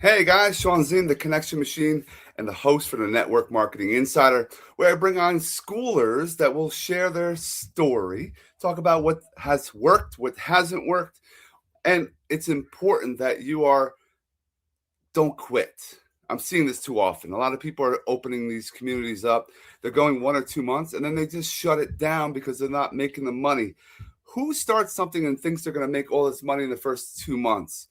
Hey guys, Sean Zinn, the Connection Machine, and the host for the Network Marketing Insider, where I bring on schoolers that will share their story, talk about what has worked, what hasn't worked, and it's important that don't quit. I'm seeing this too often. A lot of people are opening these communities up. They're going 1 or 2 months, and then they just shut it down because they're not making the money. Who starts something and thinks they're going to make all this money in the first 2 months?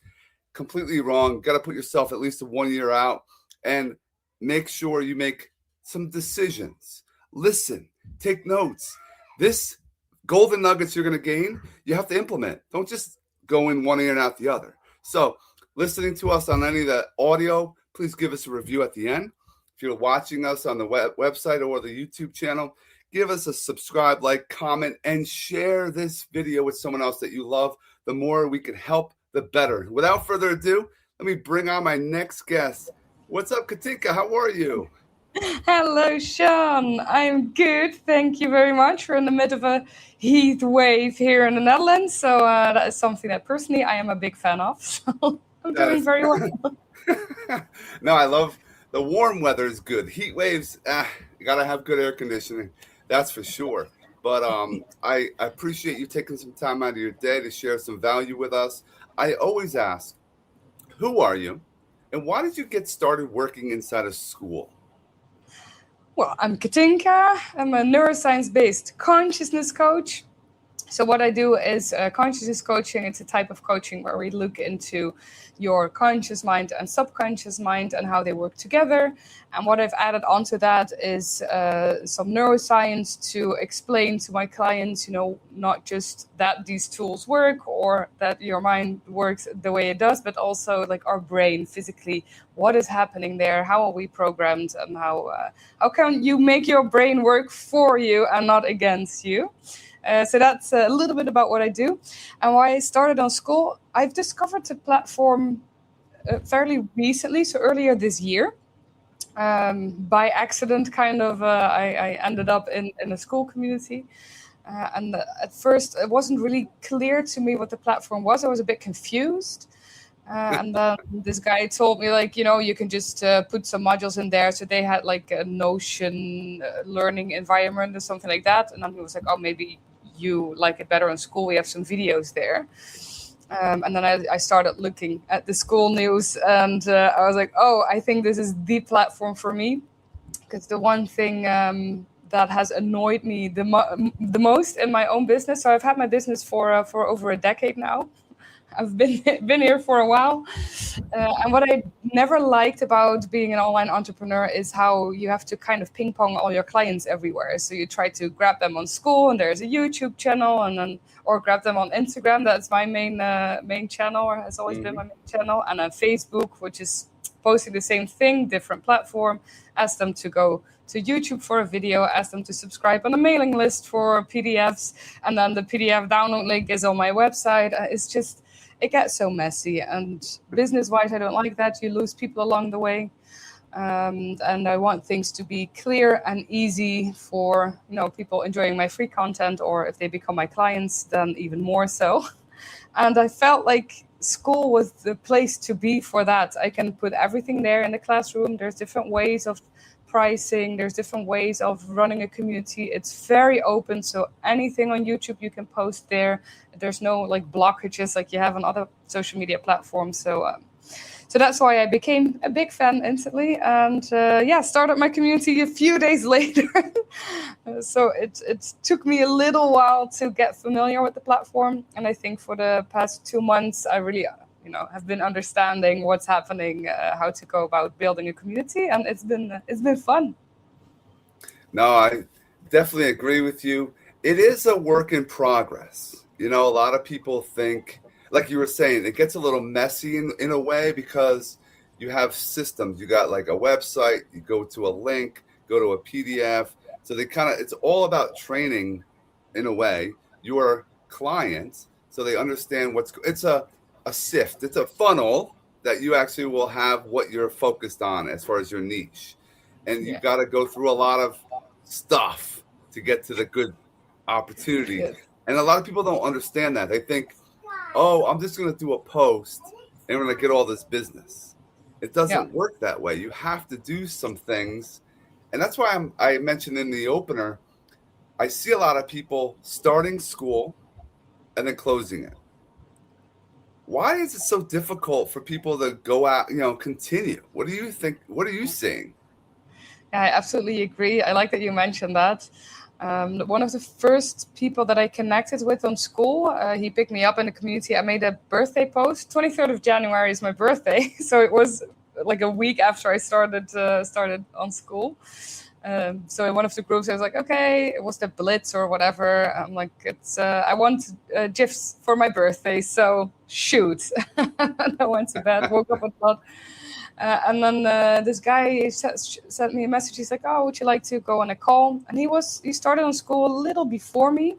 Completely wrong. Got to put yourself at least 1 year out and make sure you make some decisions. Listen, take notes. This golden nuggets you're going to gain, you have to implement. Don't just go in one ear and out the other. So, listening to us on any of the audio, please give us a review at the end. If you're watching us on the website or the YouTube channel, give us a subscribe, like, comment, and share this video with someone else that you love. The more we can help, the better. Without further ado, let me bring on my next guest. What's up, Katinka? How are you? Hello, Sean. I'm good. Thank you very much. We're in the mid of a heat wave here in the Netherlands. So that is something that personally I am a big fan of. So I'm doing very well. No, I love the warm weather is good. Heat waves, you got to have good air conditioning. That's for sure. But I appreciate you taking some time out of your day to share some value with us. I always ask, who are you? And why did you get started working inside a school? Well, I'm Katinka. I'm a neuroscience-based consciousness coach. So what I do is consciousness coaching. It's a type of coaching where we look into your conscious mind and subconscious mind and how they work together. And what I've added onto that is some neuroscience to explain to my clients, not just that these tools work or that your mind works the way it does, but also like our brain physically, what is happening there, how are we programmed, and how can you make your brain work for you and not against you. So that's a little bit about what I do. And why I started on Skool. I've discovered the platform fairly recently, so earlier this year. By accident, kind of, I ended up in a Skool community. And at first, it wasn't really clear to me what the platform was. I was a bit confused. And then this guy told me, you can just put some modules in there. So they had like a Notion learning environment or something like that. And then he was like, oh, maybe you like it better on Skool. We have some videos there. And then I started looking at the Skool news, and I was like, oh, I think this is the platform for me. Because the one thing that has annoyed me the most in my own business. So I've had my business for over a decade now. I've been here for a while. And what I never liked about being an online entrepreneur is how you have to kind of ping pong all your clients everywhere. So you try to grab them on Skool, and there's a YouTube channel, or grab them on Instagram. That's my main channel, or has always been my main channel. And then Facebook, which is posting the same thing, different platform. Ask them to go to YouTube for a video, ask them to subscribe on a mailing list for PDFs, and then the PDF download link is on my website. It gets so messy, and business-wise, I don't like that. You lose people along the way, and I want things to be clear and easy for people enjoying my free content, or if they become my clients, then even more so. And I felt like Skool was the place to be for that. I can put everything there in the classroom. There's different ways of pricing. There's different ways of running a community. It's very open, so anything on YouTube you can post there. There's no blockages like you have on other social media platforms. So that's why I became a big fan instantly, and started my community a few days later. So it took me a little while to get familiar with the platform, and I think for the past 2 months I really have been understanding what's happening, how to go about building a community, and it's been fun. No, I definitely agree with you. It is a work in progress. A lot of people think, like you were saying, it gets a little messy in a way because you have systems. You got like a website, you go to a link, go to a PDF. So it's all about training in a way your clients so they understand it's a sift. It's a funnel that you actually will have what you're focused on as far as your niche. And you got to go through a lot of stuff to get to the good opportunity. Yes. And a lot of people don't understand that. They think, oh, I'm just going to do a post and I'm going to get all this business. It Yeah. doesn't work that way. You have to do some things. And that's why I mentioned in the opener, I see a lot of people starting Skool and then closing it. Why is it so difficult for people to go out, continue? What do you think? What are you seeing? I absolutely agree. I like that you mentioned that. One of the first people that I connected with on Skool, he picked me up in the community. I made a birthday post. 23rd of January is my birthday, so it was like a week after I started on Skool. So in one of the groups, I was like, okay, it was the Blitz or whatever. I'm like, I want GIFs for my birthday, so shoot. And I went to bed, woke up and thought. And then this guy sent me a message. He's like, "Oh, would you like to go on a call?" And he started on Skool a little before me,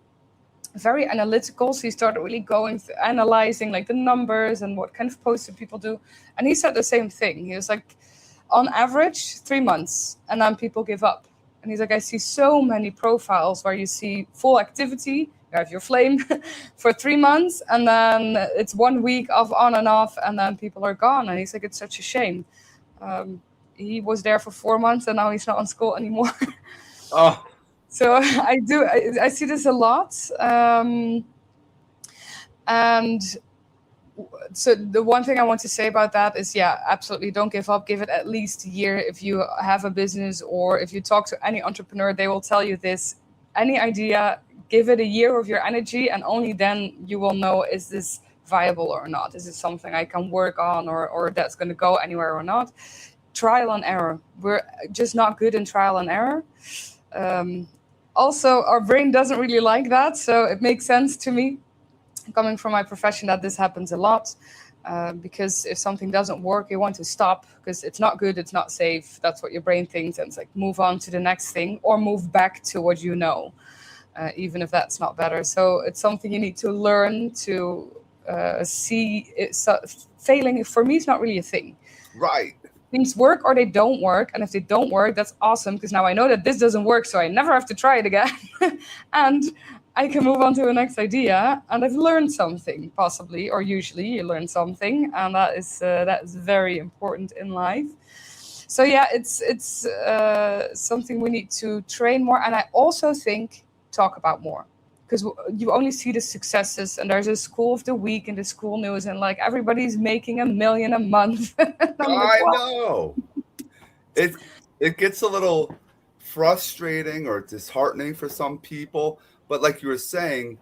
very analytical. So he started really going through, analyzing like the numbers and what kind of posts do people do. And he said the same thing. He was like, on average, 3 months, and then people give up. And he's like, I see so many profiles where you see full activity, you have your flame for 3 months, and then it's 1 week of on and off, and then people are gone. And he's like, it's such a shame. He was there for 4 months, and now he's not on Skool anymore. Oh, So I see this a lot. And so the one thing I want to say about that is, yeah, absolutely don't give up. Give it at least a year. If you have a business or if you talk to any entrepreneur, they will tell you this. Any idea, give it a year of your energy, and only then you will know, is this viable or not? Is it something I can work on, or that's going to go anywhere or not? Trial and error. We're just not good in trial and error. Also, our brain doesn't really like that, so it makes sense to me, coming from my profession, that this happens a lot. Because if something doesn't work, you want to stop because it's not good, it's not safe. That's what your brain thinks, and it's like, move on to the next thing or move back to what you know, even if that's not better. So it's something you need to learn to see. Failing for me is not really a thing. right. Things work or they don't work, and if they don't work, that's awesome, because now I know that this doesn't work, so I never have to try it again. And I can move on to the next idea, and I've learned something, possibly, or usually you learn something, and that is very important in life. So yeah, it's something we need to train more, and I also think talk about more, because you only see the successes, and there's a Skool of the week in the Skool news, and like everybody's making $1 million a month. And I'm like, I wow. know. It gets a little frustrating or disheartening for some people, but like you were saying,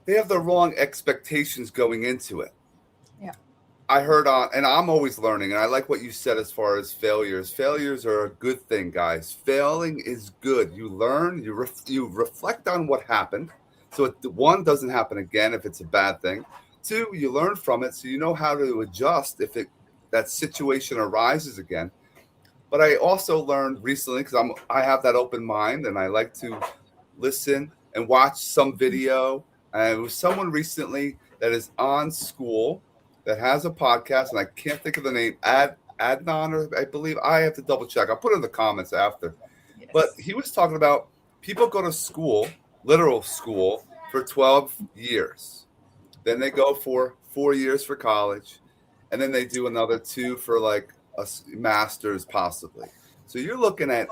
they have the wrong expectations going into it. Yeah. I heard and I'm always learning, and I like what you said as far as failures. Failures are a good thing, guys. Failing is good. You learn, you reflect on what happened, so one, doesn't happen again if it's a bad thing. Two, you learn from it, so you know how to adjust if that situation arises again. But I also learned recently, because I have that open mind, and I like to listen and watch some video. And it was someone recently that is on Skool that has a podcast, and I can't think of the name. Adnan, or I believe. I have to double check. I'll put it in the comments after. Yes. But he was talking about people go to school, literal school, for 12 years. Then they go for 4 years for college, and then they do another 2 for like a master's possibly. So you're looking at,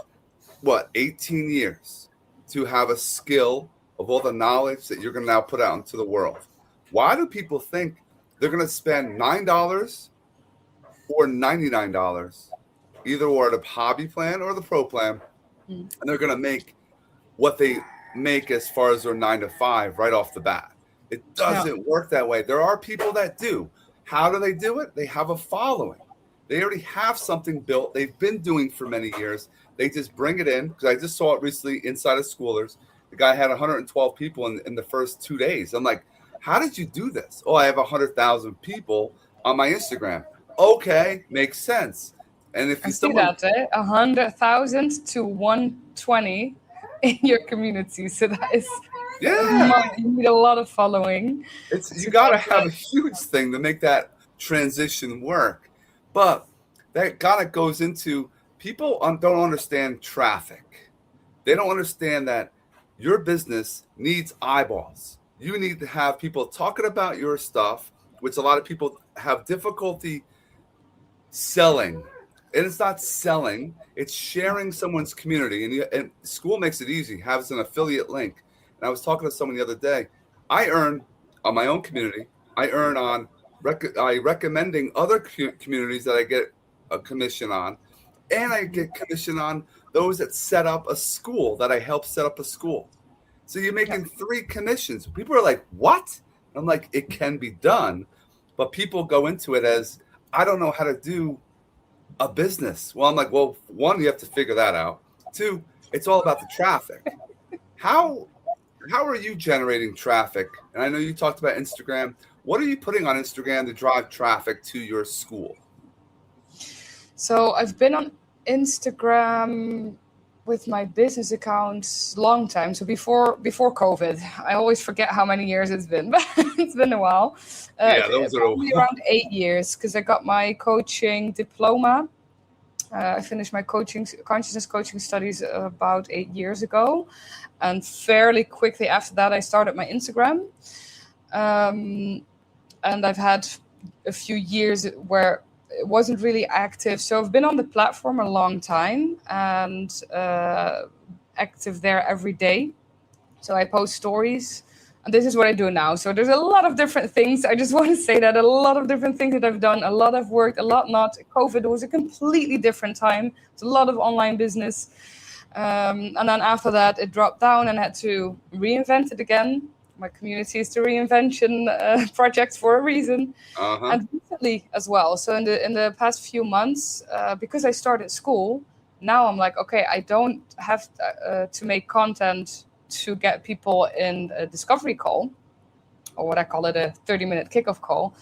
what, 18 years to have a skill of all the knowledge that you're going to now put out into the world. Why do people think they're going to spend $9 or $99, either or the hobby plan or the pro plan, and they're going to make what they make as far as their 9 to 5 right off the bat? It doesn't work that way. There are people that do. How do they do it? They have a following. They already have something built. They've been doing for many years. They just bring it in, because I just saw it recently inside of Schoolers. The guy had 112 people in the first 2 days. I'm like, how did you do this? Oh, I have 100,000 people on my Instagram. Okay, makes sense. And if I see that, 100,000 to 120 in your community. So that is, yeah, you need a lot of following. you got to have a huge thing to make that transition work. But that kind of goes into, people don't understand traffic. They don't understand that your business needs eyeballs. You need to have people talking about your stuff, which a lot of people have difficulty selling. And it's not selling, it's sharing someone's community. And Skool makes it easy, has an affiliate link. And I was talking to someone the other day. I earn on my own community, I earn on recommending other communities that I get a commission on. And I get commission on those that set up a school, that I help set up a school. So you're making 3 commissions. People are like, what? I'm like, it can be done. But people go into it as, I don't know how to do a business. Well, I'm like, well, 1, you have to figure that out. 2, it's all about the traffic. How are you generating traffic? And I know you talked about Instagram. What are you putting on Instagram to drive traffic to your school? So I've been on Instagram with my business account long time. So before COVID, I always forget how many years it's been, but it's been a while. Those are probably around 8 years, because I got my coaching diploma. I finished my consciousness coaching studies about 8 years ago, and fairly quickly after that, I started my Instagram. And I've had a few years where it wasn't really active. So I've been on the platform a long time and active there every day. So I post stories, and this is what I do now. So there's a lot of different things. I just want to say that a lot of different things that I've done, a lot I've worked, a lot not. COVID was a completely different time. It's a lot of online business. And then after that, it dropped down and I had to reinvent it again. My community is the reinvention project for a reason, and recently as well. So in the past few months, because I started Skool, now I'm like, okay, I don't have to make content to get people in a discovery call, or what I call it, a 30-minute kickoff call.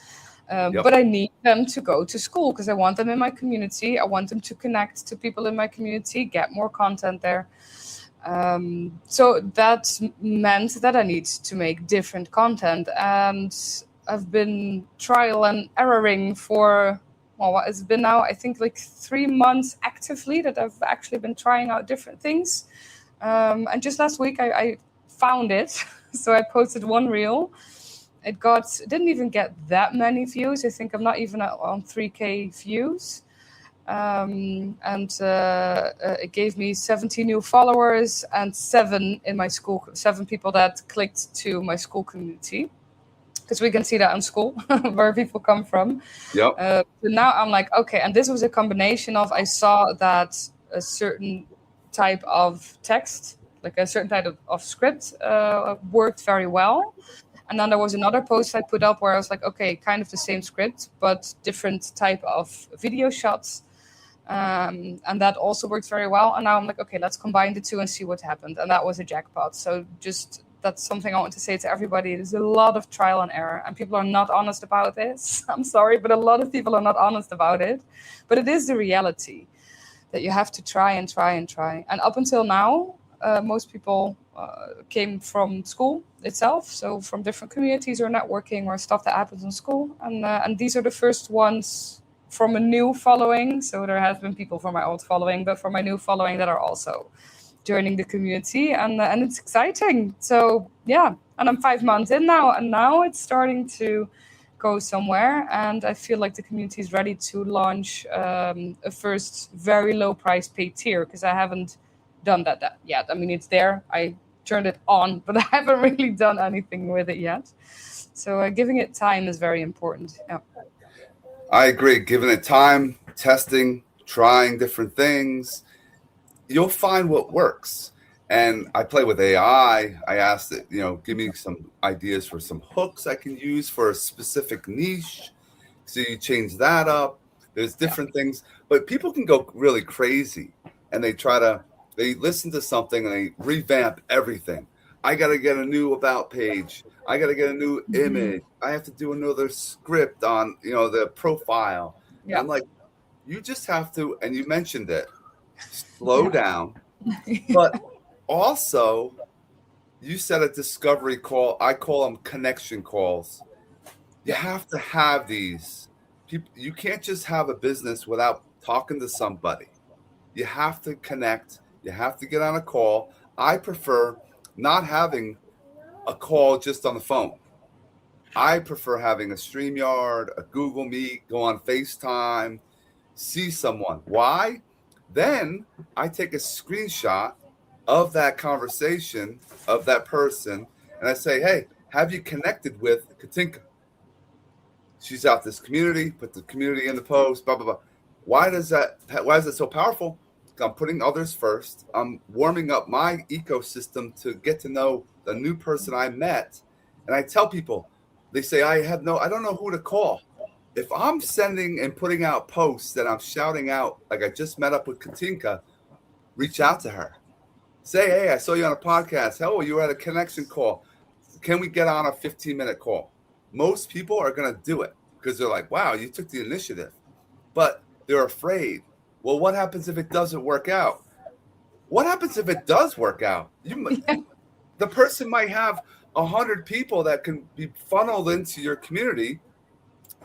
But I need them to go to Skool because I want them in my community. I want them to connect to people in my community, get more content there. So that meant that I need to make different content, and I've been trial and erroring for, well, what has been now, I think like 3 months actively that I've actually been trying out different things. And just last week I found it. So I posted one reel. It didn't even get that many views. I think I'm not even on 3K views. It gave me 70 new followers and 7 in my Skool, 7 people that clicked to my Skool community, because we can see that on Skool where people come from. So now I'm like, okay, and this was a combination of, I saw that a certain type of text, like a certain type of script worked very well. And then there was another post I put up where I was like, okay, kind of the same script, but different type of video shots. And that also worked very well. And now I'm like, okay, let's combine the 2 and see what happened. And that was a jackpot. So just, that's something I want to say to everybody. There's a lot of trial and error, and people are not honest about this. I'm sorry, but a lot of people are not honest about it. But it is the reality that you have to try and try and try. And up until now, most people came from Skool itself, so from different communities or networking or stuff that happens in Skool. And these are the first ones from a new following. So there have been people from my old following, but from my new following that are also joining the community, and it's exciting. So yeah, and I'm 5 months in now, and now it's starting to go somewhere, and I feel like the community is ready to launch a first very low price paid tier, because I haven't done that yet. I mean, it's there. I turned it on, but I haven't really done anything with it yet. So giving it time is very important. Yeah. I agree. Giving it time, testing, trying different things, you'll find what works. And I play with AI. I asked it, give me some ideas for some hooks I can use for a specific niche. So you change that up. There's different things, but people can go really crazy, and they listen to something and they revamp everything. I got to get a new about page. I got to get a new image. I have to do another script on, the profile. Yeah. I'm like, you just have to, and you mentioned it, slow down. But also, you said a discovery call. I call them connection calls. You have to have these. You can't just have a business without talking to somebody. You have to connect. You have to get on a call. I prefer not having a call just on the phone. I prefer having a StreamYard, a Google Meet, go on FaceTime, see someone. Why? Then I take a screenshot of that conversation of that person and I say, hey, have you connected with Katinka? She's out this community, put the community in the post, blah, blah, blah. Why is that so powerful? I'm putting others first. I'm warming up my ecosystem to get to know the new person I met. And I tell people, they say, I don't know who to call. If I'm sending and putting out posts that I'm shouting out, like I just met up with Katinka, reach out to her. Say, hey, I saw you on a podcast. Hell, you were at a connection call. Can we get on a 15-minute call? Most people are going to do it because they're like, wow, you took the initiative. But they're afraid. Well, what happens if it doesn't work out? What happens if it does work out? The person might have 100 people that can be funneled into your community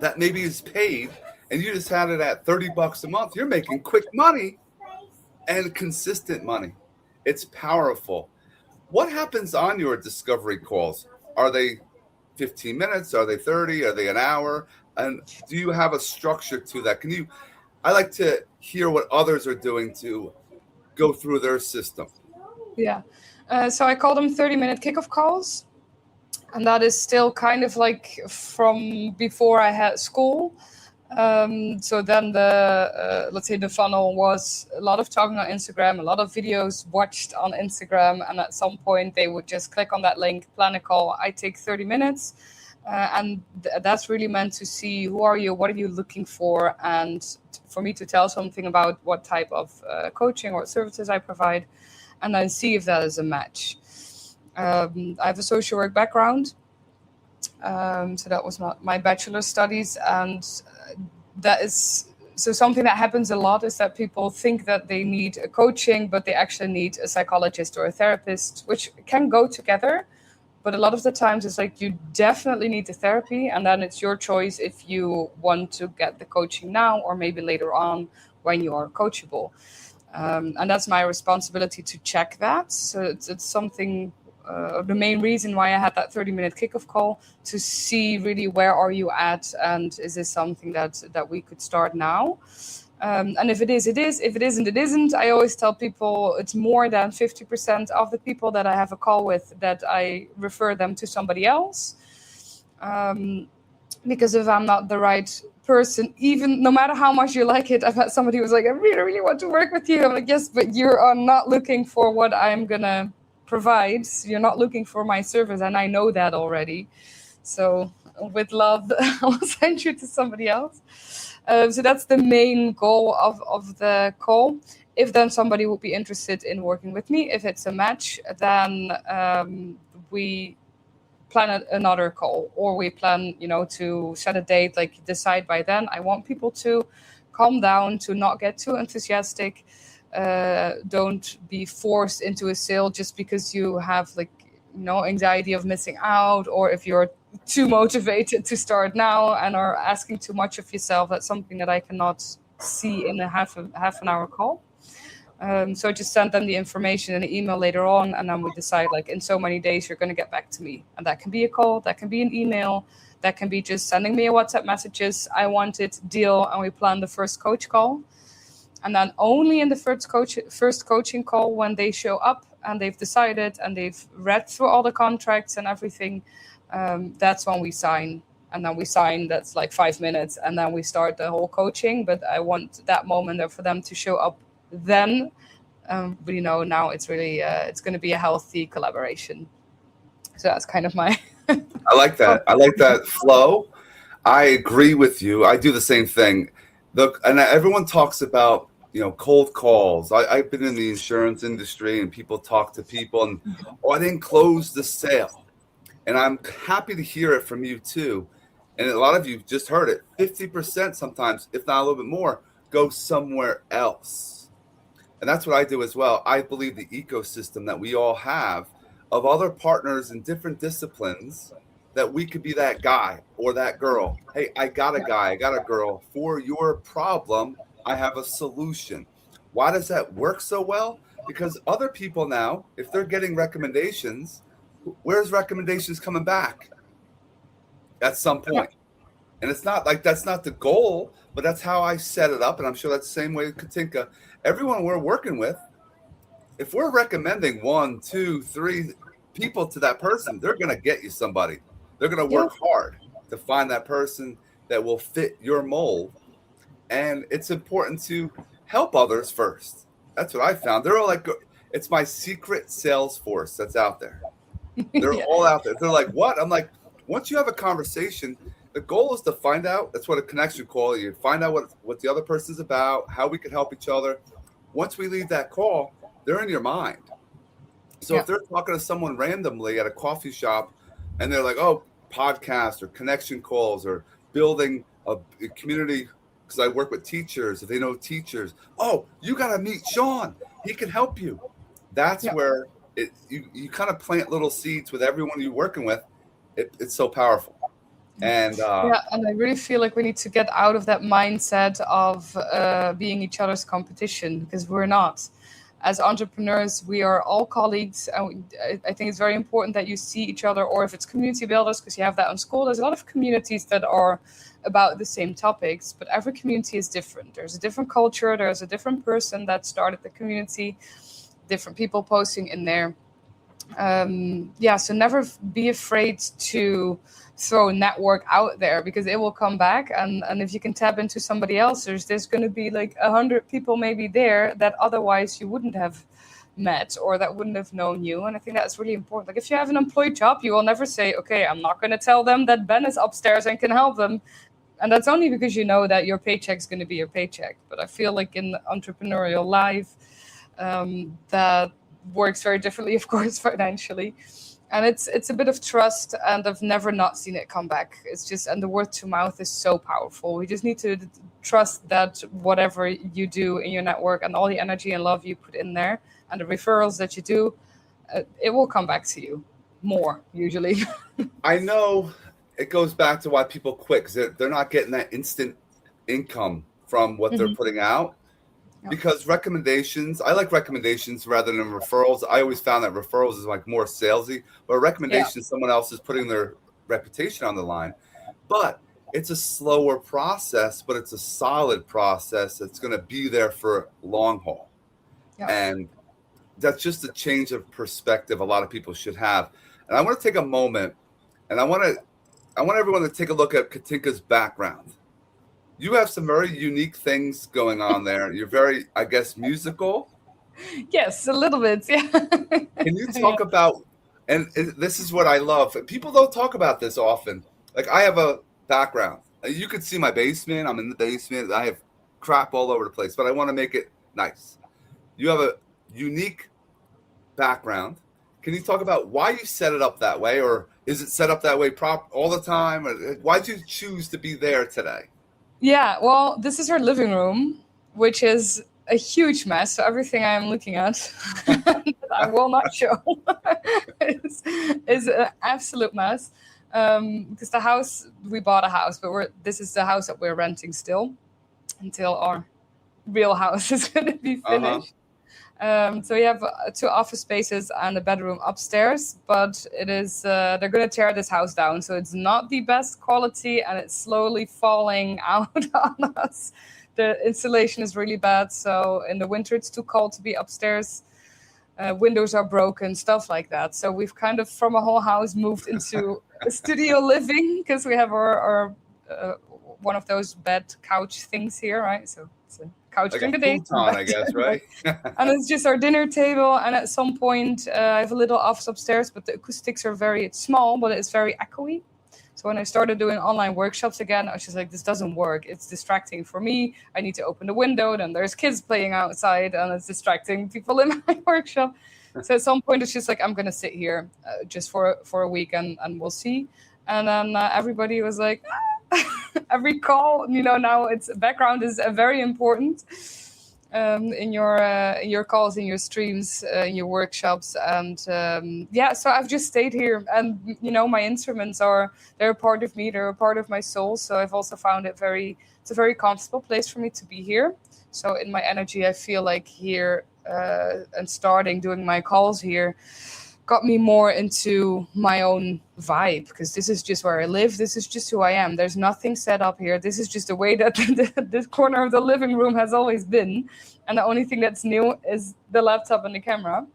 that maybe is paid, and you just had it at $30 a month. You're making quick money and consistent money. It's powerful. What happens on your discovery calls? Are they 15 minutes? Are they 30? Are they an hour? And do you have a structure to that? I like to hear what others are doing to go through their system. Yeah. So I call them 30-minute kickoff calls. And that is still kind of like from before I had Skool. So then let's say the funnel was a lot of talking on Instagram, a lot of videos watched on Instagram. And at some point they would just click on that link, plan a call. I take 30 minutes. And that's really meant to see who are you, what are you looking for, and for me to tell something about what type of coaching or services I provide, and then see if that is a match. I have a social work background, so that was my bachelor studies, and that is so something that happens a lot is that people think that they need a coaching, but they actually need a psychologist or a therapist, which can go together. But a lot of the times it's like you definitely need the therapy, and then it's your choice if you want to get the coaching now or maybe later on when you are coachable. And that's my responsibility to check that. So it's something, the main reason why I had that 30-minute kickoff call, to see really where are you at, and is this something that we could start now? And if it is, it is. If it isn't, it isn't. I always tell people it's more than 50% of the people that I have a call with that I refer them to somebody else. Because if I'm not the right person, even no matter how much you like it, I've had somebody who was like, I really, really want to work with you. I'm like, yes, but you are not looking for what I'm going to provide. You're not looking for my service, and I know that already. So with love, I will send you to somebody else. So that's the main goal of the call. If then somebody would be interested in working with me, if it's a match, then we plan another call, or we plan, to set a date, like decide by then. I want people to calm down, to not get too enthusiastic. Don't be forced into a sale just because you have anxiety of missing out, or if you're too motivated to start now and are asking too much of yourself. That's something that I cannot see in a half an hour call. So I just send them the information in an email later on, and then we decide in so many days you're going to get back to me. And that can be a call, that can be an email, that can be just sending me a WhatsApp messages. I want it, deal, and we plan the first coach call. And then only in the first coaching call, when they show up and they've decided and they've read through all the contracts and everything, that's when we sign. And then we sign, that's 5 minutes, and then we start the whole coaching. But I want that moment there for them to show up then. But now it's really, it's going to be a healthy collaboration. So that's kind of my... I like that. I like that flow. I agree with you. I do the same thing. And everyone talks about, cold calls. I've been in the insurance industry, and people talk to people and, I didn't close the sale. And I'm happy to hear it from you too. And a lot of you just heard it. 50% sometimes, if not a little bit more, go somewhere else. And that's what I do as well. I believe the ecosystem that we all have of other partners in different disciplines, that we could be that guy or that girl. Hey, I got a guy, I got a girl. For your problem, I have a solution. Why does that work so well? Because other people now, if they're getting recommendations, where's recommendations coming back? At some point. And it's not like that's not the goal, but that's how I set it up. And I'm sure that's the same way with Katinka. Everyone we're working with, if we're recommending 1, 2, 3 people to that person, they're going to get you somebody. They're going to Yeah. work hard to find that person that will fit your mold. And it's important to help others first. That's what I found. They're all like, it's my secret sales force that's out there. They're Yeah. all out there. They're like, what? I'm like, once you have a conversation, the goal is to find out. That's what a connection call. You find out what the other person's about, how we can help each other. Once we leave that call, they're in your mind. So Yeah. if they're talking to someone randomly at a coffee shop and they're like, oh, podcast or connection calls or building a community, because I work with teachers, if they know teachers, oh, you got to meet Sean. He can help you. That's Yeah. where you kind of plant little seeds with everyone you're working with. It's so powerful. And Yeah, and I really feel like we need to get out of that mindset of being each other's competition, because we're not. As entrepreneurs, we are all colleagues, and I think it's very important that you see each other, or if it's community builders, because you have that on Skool. There's a lot of communities that are about the same topics, but every community is different. There's a different culture, there's a different person that started the community, different people posting in there. So never be afraid to throw a network out there, because it will come back, and if you can tap into somebody else, there's going to be like 100 people maybe there that otherwise you wouldn't have met or that wouldn't have known you. And I think that's really important. Like if you have an employed job, you will never say, okay, I'm not going to tell them that Ben is upstairs and can help them. And that's only because you know that your paycheck is going to be your paycheck. But I feel like in entrepreneurial life, that works very differently, of course, financially. And it's a bit of trust, and I've never not seen it come back. It's just, and the word to mouth is so powerful. We just need to trust that whatever you do in your network and all the energy and love you put in there and the referrals that you do, it will come back to you more usually. I know it goes back to why people quit, because they're not getting that instant income from what they're putting out. Yeah. Because recommendations, I like recommendations rather than referrals. I always found that referrals is like more salesy, but a recommendation, someone else is putting their reputation on the line. But it's a slower process, but it's a solid process that's going to be there for long haul. Yeah. And that's just a change of perspective a lot of people should have. And I want to take a moment, and I want everyone to take a look at Katinka's background. You have some very unique things going on there. You're very, I guess, musical. Yes, a little bit. Yeah. Can you talk about, and this is what I love. People don't talk about this often. Like I have a background. You could see my basement. I'm in the basement. I have crap all over the place, but I want to make it nice. You have a unique background. Can you talk about why you set it up that way, or is it set up that way all the time? Why did you choose to be there today? Yeah, well, this is her living room, which is a huge mess. So everything I am looking at, I will not show, is an absolute mess. Because the house, we bought a house, but this is the house that we're renting still until our real house is going to be finished. So we have 2 office spaces and a bedroom upstairs, but it is they're going to tear this house down, so it's not the best quality, and it's slowly falling out on us. The insulation is really bad, so in the winter it's too cold to be upstairs. Windows are broken, stuff like that. So we've kind of, from a whole house, moved into a studio living, because we have our one of those bed couch things here, right? So it's a couch like during a the day, futon, I guess, right? And it's just our dinner table. And at some point, I have a little office upstairs, but the acoustics are very small, but it's very echoey. So when I started doing online workshops again, I was just like, this doesn't work. It's distracting for me. I need to open the window. Then there's kids playing outside, and it's distracting people in my workshop. So at some point, it's just like, I'm going to sit here just for a week, and we'll see. And then everybody was like, every call, now it's background is very important in your calls, in your streams, in your workshops. And so I've just stayed here, and my instruments they're a part of me, they're a part of my soul. So I've also found it's a very comfortable place for me to be here. So in my energy, I feel like here, and starting doing my calls here, got me more into my own vibe, because this is just where I live. This is just who I am. There's nothing set up here. This is just the way that this corner of the living room has always been. And the only thing that's new is the laptop and the camera.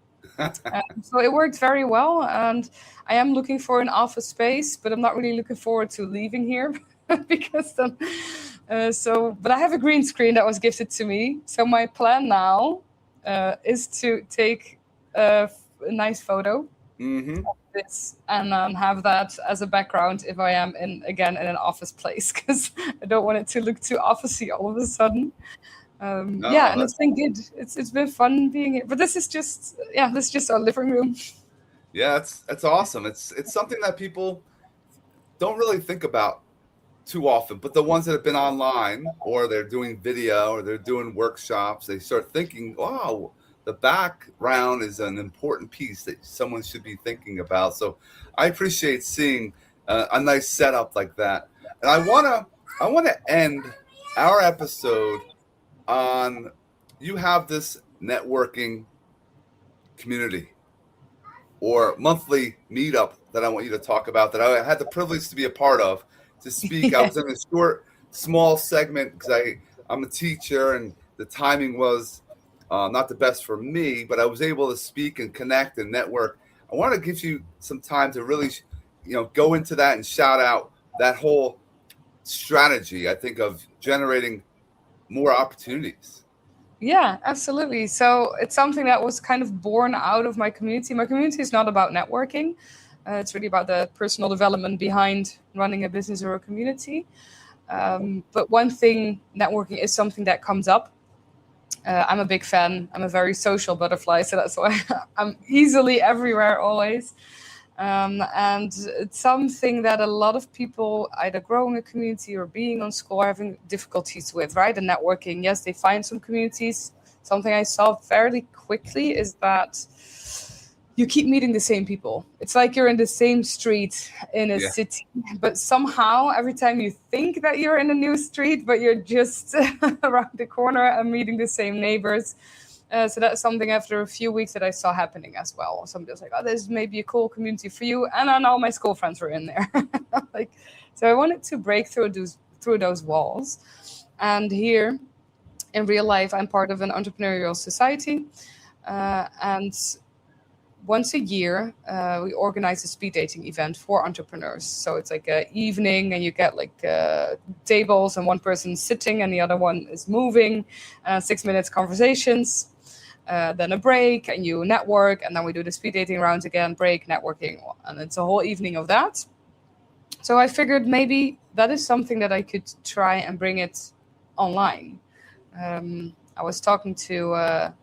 So it worked very well. And I am looking for an office space, but I'm not really looking forward to leaving here because then, but I have a green screen that was gifted to me. So my plan now is to take a nice photo of this and have that as a background if I am in an office place, because I don't want it to look too officey all of a sudden. And it's been good. It's been fun being here. But this is just our living room. Yeah, that's awesome. It's something that people don't really think about too often, but the ones that have been online or they're doing video or they're doing workshops, they start thinking, wow, the background is an important piece that someone should be thinking about. So I appreciate seeing a nice setup like that. And I want to end our episode on, you have this networking community or monthly meetup that I want you to talk about, that I had the privilege to be a part of, to speak. Yeah. I was in a short, small segment because I'm a teacher and the timing was not the best for me, but I was able to speak and connect and network. I want to give you some time to really, go into that and shout out that whole strategy, I think, of generating more opportunities. Yeah, absolutely. So it's something that was kind of born out of my community. My community is not about networking. It's really about the personal development behind running a business or a community. But one thing, networking is something that comes up. I'm a big fan. I'm a very social butterfly, so that's why I'm easily everywhere always. And it's something that a lot of people either growing a community or being on Skool are having difficulties with, right? The networking. Yes, they find some communities. Something I saw fairly quickly is that you keep meeting the same people. It's like you're in the same street in a city, but somehow every time you think that you're in a new street, but you're just around the corner and meeting the same neighbors. So that's something after a few weeks that I saw happening as well. Somebody was like, oh, this may be a cool community for you. And then all my school friends were in there. So I wanted to break through those walls. And here in real life, I'm part of an entrepreneurial society. And once a year, we organize a speed dating event for entrepreneurs. So it's like an evening and you get tables and one person's sitting and the other one is moving, 6 minutes conversations, then a break and you network. And then we do the speed dating rounds again, break, networking. And it's a whole evening of that. So I figured maybe that is something that I could try and bring it online. I was talking to a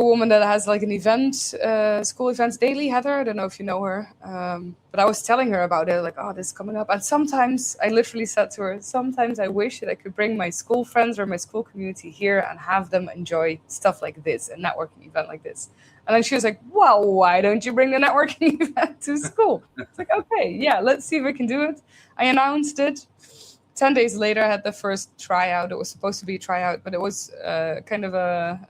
woman that has an event, Skool Events Daily, Heather. I don't know if you know her. But I was telling her about it, oh, this is coming up. And sometimes I literally said to her, sometimes I wish that I could bring my school friends or my school community here and have them enjoy stuff like this, a networking event like this. And then she was like, well, why don't you bring the networking event to school? It's like, okay, yeah, let's see if we can do it. I announced it. 10 days later, I had the first tryout. It was supposed to be a tryout, but it was kind of a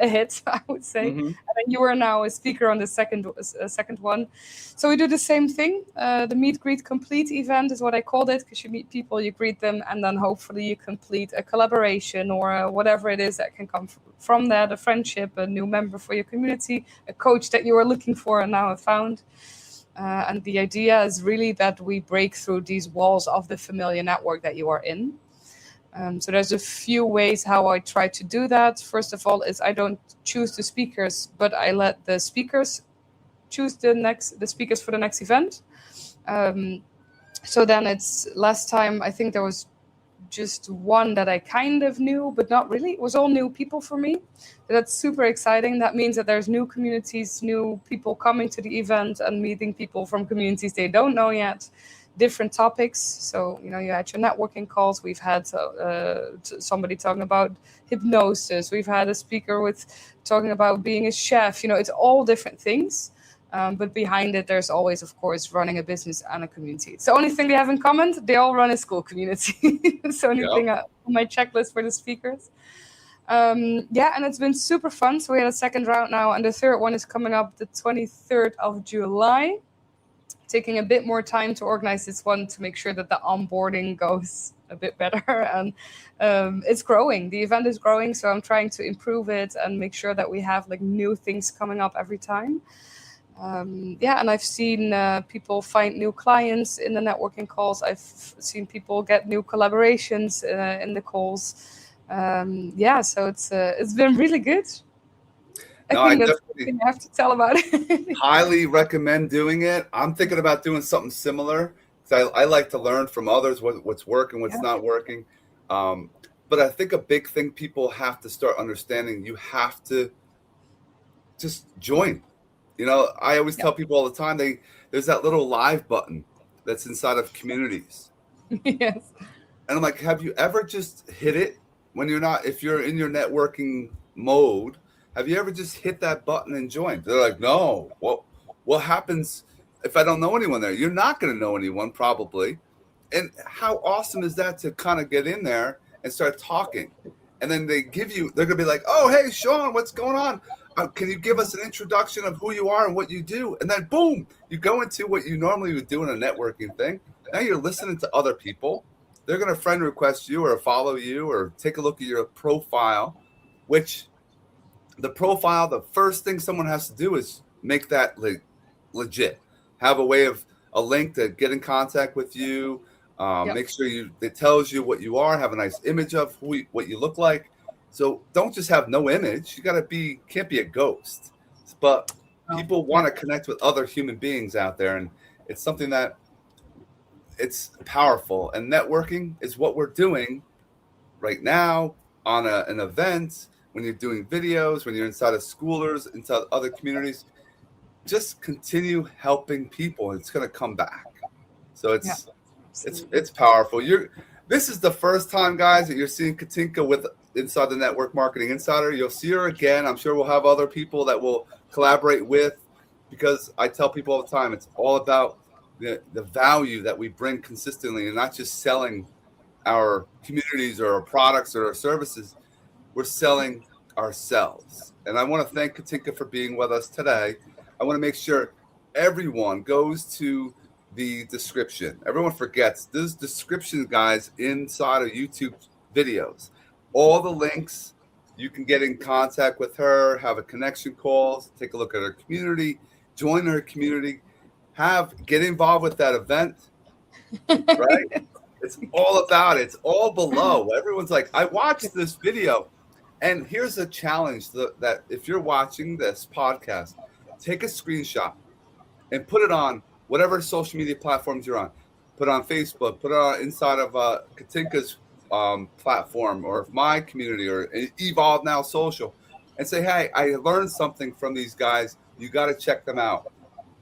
hit, I would say. Mm-hmm. And then you are now a speaker on the second one. So we do the same thing. The Meet, Greet, Complete event is what I called it, because you meet people, you greet them, and then hopefully you complete a collaboration or whatever it is that can come from that, a friendship, a new member for your community, a coach that you were looking for and now have found. And the idea is really that we break through these walls of the familiar network that you are in. So there's a few ways how I try to do that. First of all, is I don't choose the speakers, but I let the speakers choose the speakers for the next event. So then it's last time, I think there was just one that I kind of knew, but not really. It was all new people for me. That's super exciting. That means that there's new communities, new people coming to the event and meeting people from communities they don't know yet, different topics. So, you had your networking calls. We've had somebody talking about hypnosis. We've had a speaker talking about being a chef. It's all different things. But behind it, there's always, of course, running a business and a community. It's the only thing they have in common. They all run a school community. It's the only thing on my checklist for the speakers. Yeah, and it's been super fun. So we had a second round now, and the third one is coming up the 23rd of July. Taking a bit more time to organize this one to make sure that the onboarding goes a bit better. And it's growing. The event is growing, so I'm trying to improve it and make sure that we have like new things coming up every time. Yeah, and I've seen people find new clients in the networking calls. I've seen people get new collaborations in the calls. Yeah, so it's been really good. No, I I think that's definitely something I have to tell about it. highly recommend doing it. I'm thinking about doing something similar because I like to learn from others what's working, what's Yeah, not working. Um, but I think a big thing people have to start understanding, you have to just join. You know, I always yeah, tell people all the time, there's that little live button that's inside of communities. yes, And I'm like, have you ever just hit it when you're not, if you're in your networking mode, have you ever just hit that button and joined? They're like, no. What happens if I don't know anyone there? You're not going to know anyone probably. And how awesome is that to kind of get in there and start talking? And then they're going to be like, oh, hey, Sean, what's going on? Can you give us an introduction of who you are and what you do? And then boom, you go into what you normally would do in a networking thing. Now you're listening to other people. They're going to friend request you or follow you or take a look at your profile, which the profile, the first thing someone has to do is make that legit. Have a link to get in contact with you. yep, Make sure it tells you what you are. Have a nice image of what you look like. So don't just have no image. You can't be a ghost. But no, people yeah, want to connect with other human beings out there, and it's something that it's powerful. And networking is what we're doing right now on an event, when you're doing videos, when you're inside of schoolers, inside other communities. Just continue helping people. It's going to come back. So yeah, it's absolutely. it's powerful. This is the first time, guys, that you're seeing Katinka with Inside the Network Marketing Insider. You'll see her again. I'm sure we'll have other people that we'll collaborate with, because I tell people all the time, it's all about the value that we bring consistently, and not just selling our communities or our products or our services. We're selling ourselves. And I want to thank Katinka for being with us today. I want to make sure everyone goes to the description. Everyone forgets there's description, guys, inside of YouTube videos. All the links, you can get in contact with her, have a connection call, take a look at her community, join her community, get involved with that event, right? It's all about it. It's all below. Everyone's like, I watched this video. And here's a challenge that if you're watching this podcast, take a screenshot and put it on whatever social media platforms you're on. Put it on Facebook, put it on inside of Katinka's platform, or my community, or Evolve Now Social, and say, hey, I learned something from these guys. You got to check them out.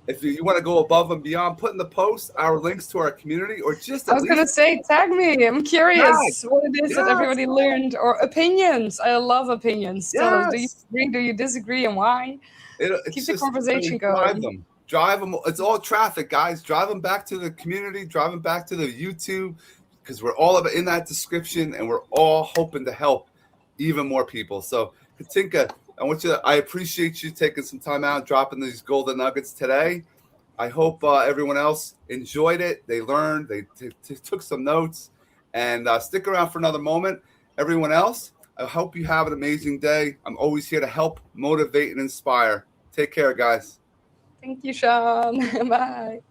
If you want to go above and beyond, put in the post our links to our community, or just I at was gonna least say, tag me. I'm tag. curious what it is that Yes, everybody learned, or opinions. I love opinions. Tell us, do you yes. agree? Do you disagree, and why? It's Keep the just going conversation to drive going. them. Drive them. It's all traffic, guys. Drive them back to the community. Drive them back to the YouTube, because we're all in that description, and we're all hoping to help even more people. So, Katinka, I appreciate you taking some time out, dropping these golden nuggets today. I hope everyone else enjoyed it. They learned. They took some notes, and stick around for another moment. Everyone else, I hope you have an amazing day. I'm always here to help, motivate, and inspire. Take care, guys. Thank you, Sean. Bye.